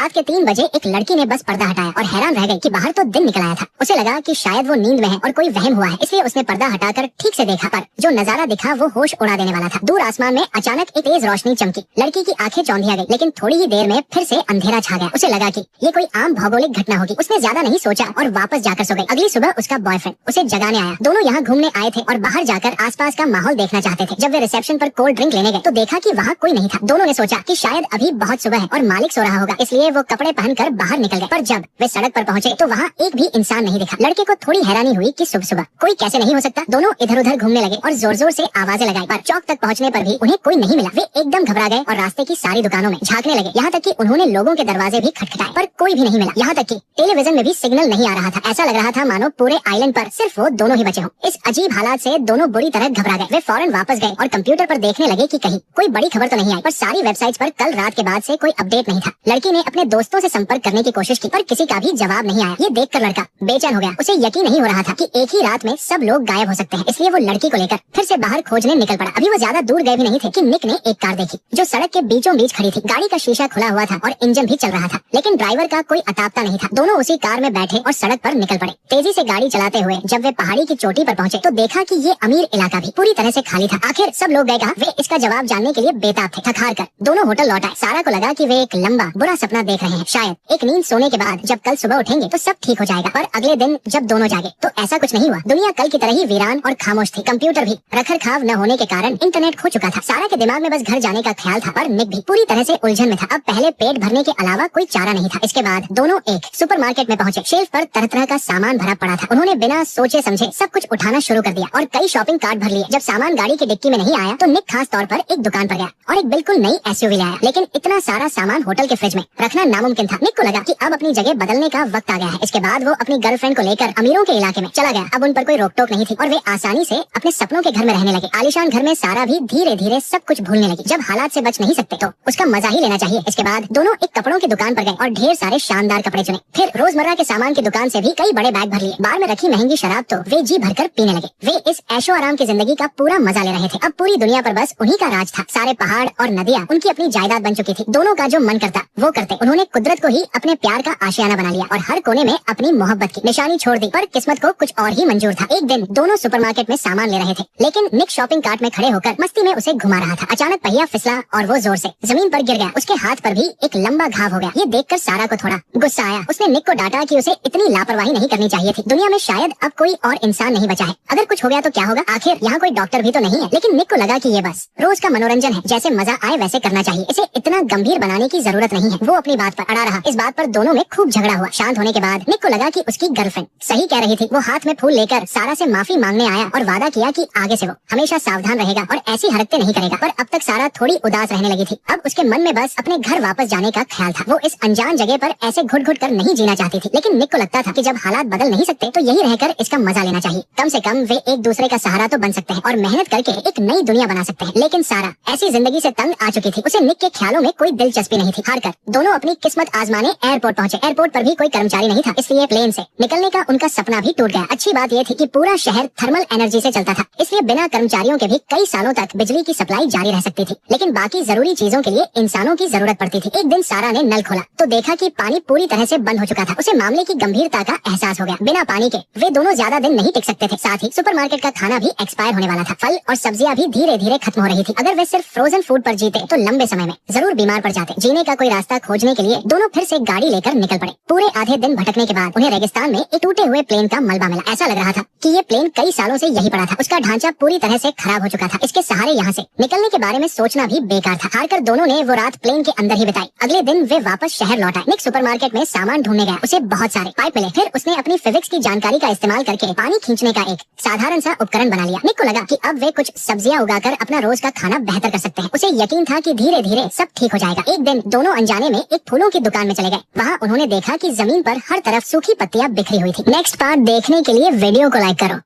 रात के 3 बजे एक लड़की ने बस पर्दा हटाया और हैरान रह गई कि बाहर तो दिन निकल आया था। उसे लगा कि शायद वो नींद में है और कोई वहम हुआ है, इसलिए उसने पर्दा हटाकर ठीक से देखा, पर जो नजारा दिखा वो होश उड़ा देने वाला था। दूर आसमान में अचानक एक तेज रोशनी चमकी। लड़की की आंखें चौंधिया गई, लेकिन थोड़ी ही देर में फिर से अंधेरा छा गया। उसे लगा कि ये कोई आम भौगोलिक घटना होगी। उसने ज्यादा नहीं सोचा और वापस जाकर सो गई। अगली सुबह उसका बॉयफ्रेंड उसे जगाने आया। दोनों यहाँ घूमने आए थे और बाहर जाकर आसपास का माहौल देखना चाहते थे। जब वे रिसेप्शन पर कोल्ड ड्रिंक लेने गए तो देखा कि वहाँ कोई नहीं था। दोनों ने सोचा कि शायद अभी बहुत सुबह है और मालिक सो रहा होगा, इसलिए वो कपड़े पहनकर बाहर निकल गए। पर जब वे सड़क पर पहुँचे तो वहाँ एक भी इंसान नहीं दिखा। लड़के को थोड़ी हैरानी हुई कि सुबह सुबह कोई कैसे नहीं हो सकता। दोनों इधर उधर घूमने लगे और जोर जोर से आवाजें लगाई, पर चौक तक पहुँचने पर भी उन्हें कोई नहीं मिला। वे एकदम घबरा गए और रास्ते की सारी दुकानों में झांकने लगे। यहाँ तक कि उन्होंने लोगों के दरवाजे भी खटखटाए, पर कोई भी नहीं मिला। यहाँ तक कि टेलीविजन में भी सिग्नल नहीं आ रहा था। ऐसा लग रहा था मानो पूरे आइलैंड पर सिर्फ वो दोनों ही बचे हों। इस अजीब हालात से दोनों बुरी तरह घबरा गए। वे फौरन वापस गए और कंप्यूटर पर देखने लगे कि कहीं कोई बड़ी खबर तो नहीं आई, पर सारी वेबसाइट्स पर कल रात के बाद से कोई अपडेट नहीं था। लड़की ने अपने दोस्तों से संपर्क करने की कोशिश की, पर किसी का भी जवाब नहीं आया। ये देखकर लड़का बेचैन हो गया। उसे यकीन नहीं हो रहा था कि एक ही रात में सब लोग गायब हो सकते हैं, इसलिए वो लड़की को लेकर फिर से बाहर खोजने निकल पड़ा। अभी वो ज्यादा दूर गए भी नहीं थे कि निक ने एक कार देखी जो सड़क के बीचों बीच खड़ी थी। गाड़ी का शीशा खुला हुआ था और इंजन भी चल रहा था, लेकिन ड्राइवर का कोई अतापता नहीं था। दोनों उसी कार में बैठे और सड़क पर निकल पड़े। तेजी से गाड़ी चलाते हुए जब वे पहाड़ी की चोटी पर पहुंचे तो देखा कि ये अमीर इलाका भी पूरी तरह से खाली था। आखिर सब लोग गए कहाँ? वे इसका जवाब जानने के लिए बेताब थे। थक हार कर दोनों होटल लौट आए। सारा को लगा कि वे एक लंबा बुरा सपना देख रहे हैं। शायद एक नींद सोने के बाद जब कल सुबह उठेंगे तो सब ठीक हो जाएगा। पर अगले दिन जब दोनों जागे तो ऐसा कुछ नहीं हुआ। दुनिया कल की तरह ही वीरान और खामोश थी। कंप्यूटर भी रखरखाव न होने के कारण इंटरनेट खो चुका था। सारा के दिमाग में बस घर जाने का ख्याल था, पर निक भी पूरी तरह से उलझन में था। अब पहले पेट भरने के अलावा कोई चारा नहीं था। इसके बाद दोनों एक सुपरमार्केट में पहुंचे। शेल्फ पर तरह तरह का सामान भरा पड़ा था। उन्होंने बिना सोचे समझे सब कुछ उठाना शुरू कर दिया और कई शॉपिंग कार्ट भर लिए। जब सामान गाड़ी की डिक्की में नहीं आया तो निक खास तौर पर एक दुकान पर गया और एक बिल्कुल नई एसयूवी लाया। लेकिन इतना सारा सामान होटल के फ्रिज में रखना नामुमकिन था। निक को लगा कि अब अपनी जगह बदलने का वक्त आ गया है। इसके बाद वो अपनी गर्लफ्रेंड को लेकर अमीरों के इलाके में चला गया। अब उन पर कोई रोक टोक नहीं थी और वे आसानी से अपने सपनों के घर में रहने लगे। आलीशान घर में सारा भी धीरे धीरे सब कुछ भूलने लगी। जब हालात से बच नहीं सकते तो उसका मजा ही लेना चाहिए। इसके बाद दोनों एक कपड़ों की दुकान पर गए और ढेर सारे शानदार कपड़े चुने। फिर रोजमर्रा के सामान की दुकान से भी कई बड़े बैग भर लिए। बार में रखी महंगी शराब तो वे जी भरकर पीने लगे। वे इस ऐशो आराम की जिंदगी का पूरा मजा ले रहे थे। अब पूरी दुनिया पर बस उन्हीं का राज था। सारे पहाड़ और नदियाँ उनकी अपनी जायदाद बन चुकी थी। दोनों का जो मन करता वो करते। उन्होंने कुदरत को ही अपने प्यार का आशियाना बना लिया और हर कोने में अपनी मोहब्बत की निशानी छोड़ दी। पर किस्मत को कुछ और ही मंजूर था। एक दिन दोनों सुपरमार्केट में सामान ले रहे थे, लेकिन निक शॉपिंग कार्ट में खड़े होकर मस्ती में उसे घुमा रहा था। अचानक पहिया फिसला और वो जोर से जमीन पर गिर गया। उसके हाथ पर भी एक लंबा घाव हो गया। ये देखकर सारा को थोड़ा गुस्सा आया। उसने निक को डांटा कि उसे इतनी लापरवाही नहीं करनी चाहिए थी। दुनिया में शायद अब कोई और इंसान नहीं बचा है। अगर कुछ हो गया तो क्या होगा? आखिर यहाँ कोई डॉक्टर भी तो नहीं है। लेकिन निक को लगा कि ये बस रोज का मनोरंजन है, जैसे मजा आए वैसे करना चाहिए। इसे इतना गंभीर बनाने की जरूरत नहीं है। वो अपनी बात पर अड़ा रहा। इस बात पर दोनों में खूब झगड़ा हुआ। शांत होने के बाद निक को लगा कि उसकी गर्लफ्रेंड सही कह रही थी। वो हाथ में फूल लेकर सारा से माफी मांगने आया और वादा किया कि आगे से वो हमेशा सावधान रहेगा और ऐसी हरकतें नहीं करेगा। पर अब तक सारा थोड़ी उदास रहने लगी थी। अब उसके मन में बस अपने घर वापस जाने का ख्याल था। वो इस अनजान जगह पर ऐसे घुट घुट कर नहीं जीना चाहती थी। लेकिन निक को लगता था कि जब हालात बदल नहीं सकते तो यही रहकर इसका मजा लेना चाहिए। कम से कम वे एक दूसरे का सहारा तो बन सकते हैं और मेहनत करके एक नई दुनिया बना सकते हैं। लेकिन सारा ऐसी जिंदगी से तंग आ चुकी थी। उसे निक के ख्यालों में कोई दिलचस्पी नहीं थी। हारकर दोनों अपनी किस्मत आजमाने एयरपोर्ट पहुंचे। एयरपोर्ट पर भी कोई कर्मचारी नहीं था, इसलिए प्लेन से निकलने का उनका सपना भी टूट गया। अच्छी बात यह थी कि पूरा शहर थर्मल एनर्जी से चलता था, इसलिए बिना कर्मचारियों के भी कई सालों तक बिजली की सप्लाई जारी रह सकती थी। लेकिन बाकी जरूरी चीजों के लिए इंसानों की जरूरत पड़ती थी। एक दिन सारा ने नल खोला तो देखा कि पानी पूरी तरह से बंद हो चुका था। उसे मामले की गंभीरता का एहसास हो गया। बिना पानी के वे दोनों ज्यादा दिन नहीं टिक सकते थे। साथ ही सुपरमार्केट का खाना भी एक्सपायर होने वाला था। फल और सब्जियां भी धीरे धीरे खत्म हो रही थी। अगर वे सिर्फ फ्रोजन फूड पर जीते तो लंबे समय में जरूर बीमार पड़ जाते। जीने का कोई रास्ता खोजने के लिए दोनों फिर से गाड़ी लेकर निकल पड़े। पूरे आधे दिन भटकने के बाद उन्हें रेगिस्तान में एक टूटे हुए प्लेन का मलबा मिला। ऐसा लग रहा था कि ये प्लेन कई सालों से यही पड़ा था। उसका ढांचा पूरी तरह से खराब हो चुका था। इसके सहारे यहाँ से निकलने के बारे में सोचना भी बेकार था। हारकर दोनों ने वो रात प्लेन के अंदर ही बिताई। अगले दिन वे वापस शहर लौट आए। निक सुपरमार्केट में सामान ढूंढने गया। उसे बहुत सारे पाइप मिले। फिर उसने अपनी फिजिक्स की जानकारी का इस्तेमाल करके पानी खींचने का एक साधारण सा उपकरण बना लिया। निक को लगा कि अब वे कुछ सब्जियां उगाकर अपना रोज का खाना बेहतर कर सकते हैं। उसे यकीन था कि धीरे धीरे सब ठीक हो जाएगा। एक दिन दोनों अनजाने में एक फूलों की दुकान में चले गए। वहाँ उन्होंने देखा कि जमीन पर हर तरफ सूखी पत्तियां बिखरी हुई थी। नेक्स्ट पार्ट देखने के लिए वीडियो को लाइक करो।